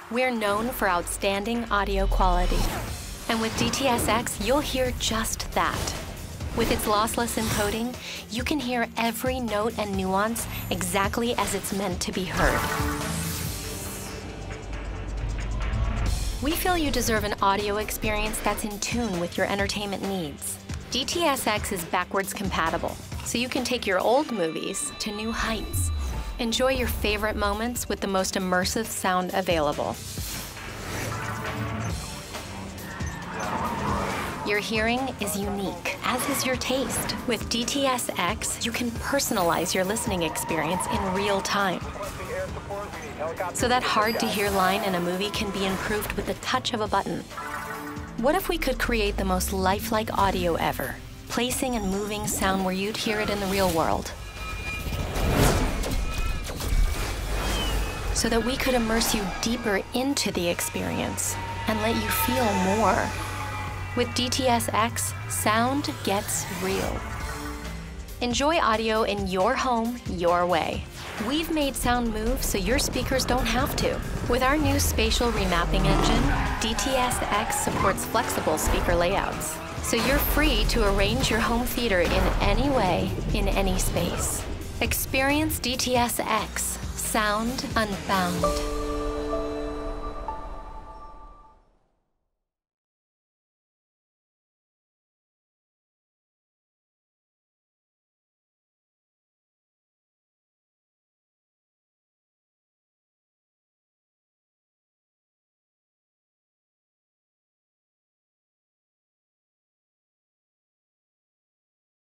We're known for outstanding audio quality. And with DTS-X, you'll hear just that. With its lossless encoding, you can hear every note and nuance exactly as it's meant to be heard. We feel you deserve an audio experience that's in tune with your entertainment needs. DTS-X is backwards compatible, so you can take your old movies to new heights. Enjoy your favorite moments with the most immersive sound available. Your hearing is unique, as is your taste. With DTS-X, you can personalize your listening experience in real time. So that hard-to-hear line in a movie can be improved with the touch of a button. What if we could create the most lifelike audio ever, placing and moving sound where you'd hear it in the real world? So that we could immerse you deeper into the experience and let you feel more. With DTS-X, sound gets real. Enjoy audio in your home, your way. We've made sound move so your speakers don't have to. With our new spatial remapping engine, DTS-X supports flexible speaker layouts. So you're free to arrange your home theater in any way, in any space. Experience DTS-X, sound unbound.